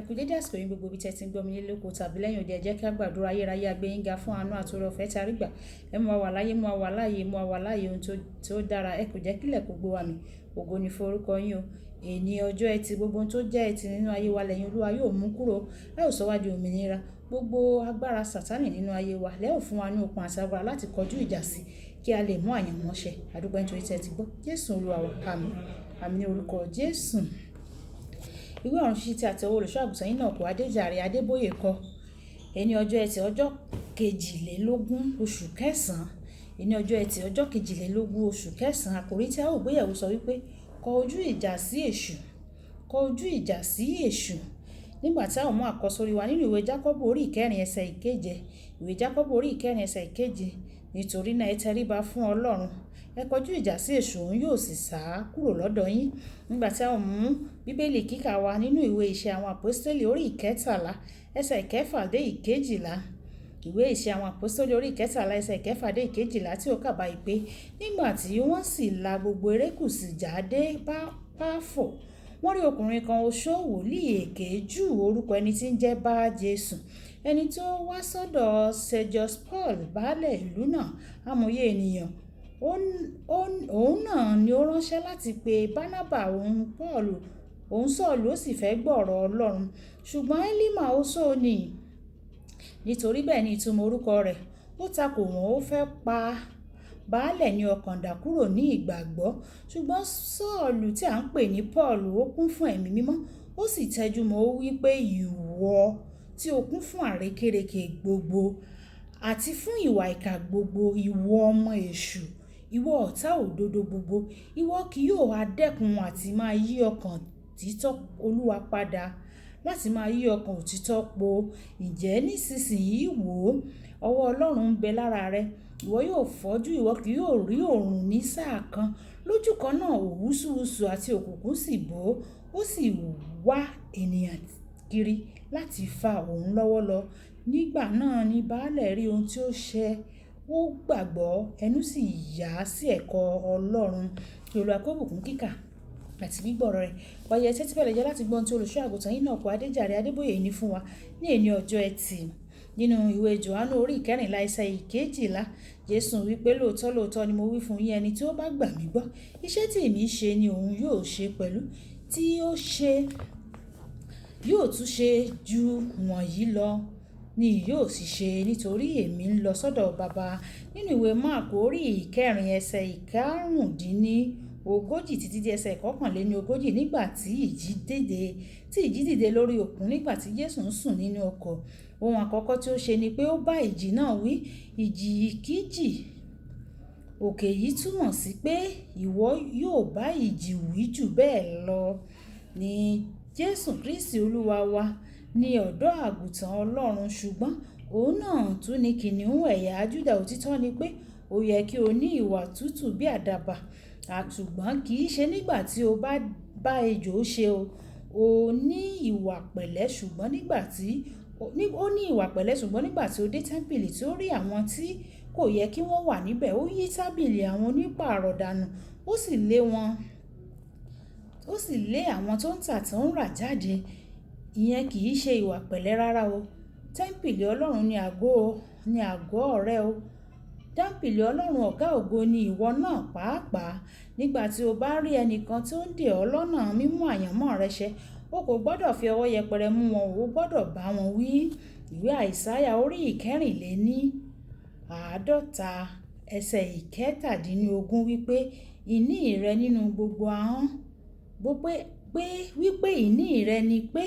Ẹ kú dédé àsìkò yín gbogbo ibi tẹ́ ti ń gbọ́ mi nílé lóko tàbí lẹ́yìn òde, ẹ jẹ́ kí a gbàdúrà. Ayérayé agbẹ́yìnga fún àánú àti oore ọ̀fẹ́ tí a rí gbà. Ẹ mú wa wà láyé, mú wa wà láàyè, mú wa wà láàyè ohun tó dára. Ẹ kò jẹ́ kílẹ̀ kó gbé wa mì. Ògo ni fún orúkọ yín o. Èní ọjọ́ ẹtì, gbogbo ohun tó jẹ́ ẹtì nínú ayé wa lẹ́yìn Olúwa yóò mú kúrò. Ẹ ó sọ wá di òmìnira. Gbogbo agbára Sátánì nínú ayé wa lẹ́ ò fún wa ní okun àti agbára láti kọjú ìjà sí kí a lè mú àyànmọ́ ṣẹ. A dúpẹ́ nítorí tí ẹ ti gbọ́. Jésù Olúwa wa, àmín. Àmín ní orúkọ Jésù. Ìwé ọ̀run ṣíṣí tí a tẹ olùṣọ́ àgùntàn Enoch Adeboye kọ. Èní ọjọ́ ẹtì ọjọ́ kejìlélógún oṣù kẹsàn-án. Èní ọjọ́ ẹtì ọjọ́ kejìlélógún oṣù kẹsàn-án. Àkòrí tí a ó gbéyẹ̀wò sọ wípé kọ ojú ìjà sí èṣù. Kọ ojú ìjà sí èṣù. Nígbà tí a ó mú àkọsórí wa nínú ìwé Jákọ́bù orí ìkẹrin ẹsẹ̀ ìkeje. Ìwé Jákọ́bù orí ìkẹrin ẹsẹ̀ ìkeje. Nítorí náà ẹ tẹríba fún Ọlọ́run. Ẹ kọjú ìjà sí èṣù, òun yóò sì sá kúrò lọ́dọ̀ yín. Nígbà tí a ó mú bíbélì kíkà wa nínú ìwé Ìṣe àwọn Àpọ́stélì orí ìkẹtàlá ẹsẹ̀ ìkẹfà dé ìkejìlá. Ìwé Ìṣe àwọn Àpọ́stélì orí ìkẹtàlá ẹsẹ̀ ìkẹfà dé ìkejìlá tí ó kà báyìí pé nígbà tí wọ́n sì la gbogbo erékùṣù jáde Páfò, wọ́n rí ọkùnrin kan oṣó wòlíì èké Júù, orúkọ ẹni tí ń jẹ́ Bá Jésù, ẹni tó wá sọ́dọ̀ Sergius Paul baálẹ̀ ìlú náà, amòye ènìyàn. Òun náà ni ó ránṣẹ́ láti pe Bánábà òun Sọ́ọ̀lù, ó sì fẹ́ gbọ́rọ̀ Ọlọ́run. Ṣùgbọ́n Élímà oṣó ni, nítorí bẹ́ẹ̀ ni ìtumọ̀ orúkọ rẹ̀. Ó takò wọ́n, ó fẹ́ pa baálẹ̀ ní ọkàn dà kúrò ní ìgbàgbọ́. Ṣùgbọ́n Sọ́ọ̀lù tí à ń pè ní Pọ́ọ̀lù, ó kún fún ẹ̀mí mímọ́, ó sì tẹjúmọ́, ó wí pé ìwọ tí ó kún fún àrékérekè gbogbo àti fún ìwà ìkà gbogbo, ìwọ ọmọ èṣù, ìwọ ọ̀tá òdodo gbogbo, ìwọ kì yóò wá dẹ́kun àti máa yí ọkàn òtítọ́ Olúwa padà, láti máa yí ọkàn òtítọ́ po. Ǹjẹ́ nísinsìnyí wò ó, ọwọ́ Ọlọ́run ń bẹ lára rẹ. Ìwọ yóò fọ́jú, ìwọ kì yóò rí oòrùn ní sáà kan. Lójú kan náà òwúsùwúsù àti òkùnkùn sì bò ó. Ó sì wá ènìyàn kiri láti fa òun lọ́wọ́ lọ. Nígbà náà ni baálẹ̀ rí ohun tí ó ṣe. Ó gbàgbọ́, ẹnu sì yà sí ẹ̀kọ́ Ọlọ́run. Kí Olúwa kó bùkún kíkà àti gbígbọ́rọ̀ rẹ̀. Wáyé tẹ́tí bẹ̀rẹ̀ jẹ́ láti gbọ́n tí olùṣọ́ àgùntàn Enoch Adeboye ní fún wa ní èní ọjọ́ ẹtì. Nínú ìwé Jòhánù orí ìkẹrìnlá ẹsẹ̀ ìkejìlá, Jésù wípé lóòótọ́ lóòótọ́ ni mo wí fún yín, ẹni tí ó bá gbà mí gbọ́, iṣẹ́ tí èmi ṣe ni òun yóò ṣe pẹ̀lú, tí ó ṣe yóò tún ṣe ju wọ̀nyí lọ ni yóò sì ṣe, nítorí èmi ń lọ sọ́dọ̀ Baba. Nínú ìwé Máàkù orí ìkẹrin ẹsẹ̀ ìkarùndínlógójì títí dé ẹsẹ̀ ìkọkànléníogójì, nígbà tí ìjì dìde lórí òkun, nígbà tí Jésù ń sùn nínú ọkọ̀, ohun àkọ́kọ́ tí ó ṣe ni pé ó bá ìjì náà wí, ìjì kíjì. Òkè yìí túmọ̀ sí pé ìwọ yóò bá ìjì wí jù bẹ́ẹ̀ lọ. Ní Jésù Kristi Olúwa wa ni ọ̀dọ́ àgùntàn Ọlọ́run, ṣùgbọ́n òun náà tún ni kìnnìún ẹ̀yà Júdà. Òtítọ́ ni pé ó yẹ kí o ní ìwà tútù bí àdàbà, ṣùgbọ́n kì í ṣe nígbà tí o bá ejò ṣe o. Ó ní ìwà pẹ̀lẹ́, ṣùgbọ́n nígbà tí ó dé tẹ́ḿpìlì tí ó rí àwọn tí kò yẹ kí wọ́n wà níbẹ̀, ó yí tábìlì àwọn onípààrọ̀ dànù, ó sì lé àwọn tó ń tà tó ń rà jáde. Ìyẹn kì í ṣe ìwà pẹ̀lẹ́ rárá o. Tẹ́ḿpìlì Ọlọ́run ni àgọ́ rẹ o. Tẹ́ḿpìlì Ọlọ́run ọ̀gá ògo ni ìwọ náà pàápàá. Nígbà tí o bá rí ẹnìkan tí ó ń dè ọ́ lọ́nà mímú àyànmọ́ rẹ ṣẹ, o kò gbọ́dọ̀ fi ọwọ́ yẹpẹrẹ mú wọn, o gbọ́dọ̀ bá wọn wí. Ìwé Àìsáyà orí ìkẹrìnléníàádọ́ta ẹsẹ̀ ìkẹtàdínlógún wípé ìní rẹ nínú gbogbo ahọ́n, wípé ìní rẹ ni pé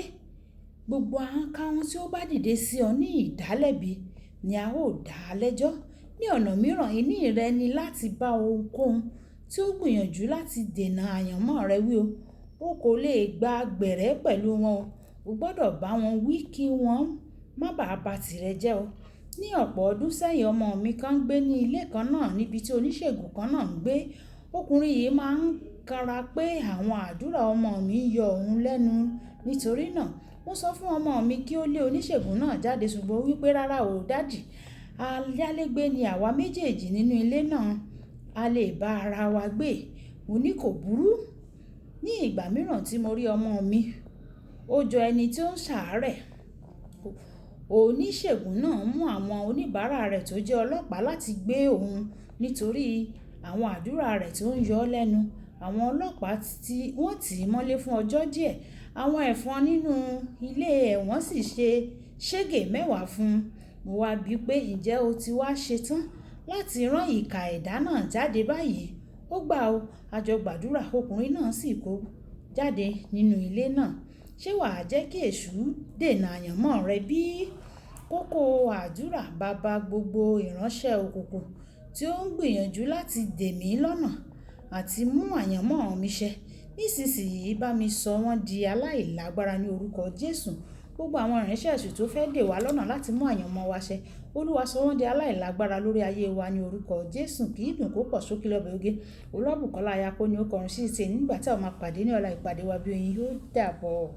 gbogbo ahọ́n káhọ́n tí ó bá dìde sí ọ ní ìdálẹ́bi ni a ó dá a lẹ́jọ́. Ní ọ̀nà mìíràn, ìní rẹ ni láti bá ohunkóhun tí ó gbìyànjú láti dènà àyànmọ́ rẹ wí o. O kò lè gba gbẹ̀rẹ́ pẹ̀lú wọn o. O gbọ́dọ̀ bá wọn wí kí wọ́n má bàa ba tìrẹ jẹ́ o. Ní ọ̀pọ̀ ọdún sẹ́yìn, ọmọ mi kan gbé ní ilé kan náà níbi tí oníṣègùn kan náà ń gbé. Ọkùnrin yìí máa ń kanra pé àwọn àdúrà ọmọ mi ń yọ òun lẹ́nu. Nítorí náà, mo sọ fún ọmọ mi kí ó lé oníṣègùn náà jáde, ṣùgbọ́n ó wí pé rárá o dádì, ayálégbé ni àwa méjèèjì nínú ilé náà, a lè bá ara wa gbé. Mo ní kò burú. Ní ìgbà mìíràn tí mo rí ọmọ mi, ó jọ ẹni tí ó ń ṣàárẹ̀. Oníṣègùn náà mú àwọn oníbàárà rẹ̀ tó jẹ́ ọlọ́pàá láti gbé òun nítorí àwọn àdúrà rẹ̀ tó ń yọ ọ́ lẹ́nu. Àwọn ọlọ́pàá tí wọ́n tì í mọ́lé fún ọjọ́ díẹ̀. Àwọn ẹ̀fọn nínú ilé ẹ̀wọ̀n sì ṣe ṣégè mẹ́wàá fún un. Mo wá bi pé ǹjẹ́ o ti wá ṣetán láti rán ìkà ẹ̀dá náà jáde báyìí? Ó gbà ó, a jọ gbàdúrà, ọkùnrin náà sì kó jáde nínú ilé náà. Ṣé wàá jẹ́ kí èṣù dènà àyànmọ́ rẹ bí? Kókó àdúrà bàbá gbogbo ìránṣẹ́ òkùnkùn tí ó ń gbìyànjú láti dè mí lọ́nà àti mú àyànmọ́ mi ṣẹ. Nísinsìnyí bá mi sọ wọ́n di aláìlágbára ní orúkọ Jésù. Gbogbo àwọn ìránṣẹ́ èṣù tó fẹ́ dè wá lọ́nà láti mú àyànmọ́ wa ṣẹ. Olúwa sọ wọ́n di aláìlágbára lórí ayé wa ní orúkọ Jésù. Kì í dùn kó pọ̀ sókè lọ́bẹ̀ oge. Olúwàbùkọ́lá aya kó ní ó kọrin sí ti nígbà tí a máa pàdé ní ọ̀la ìpàdé wa bí oyin yóò dàbọ̀.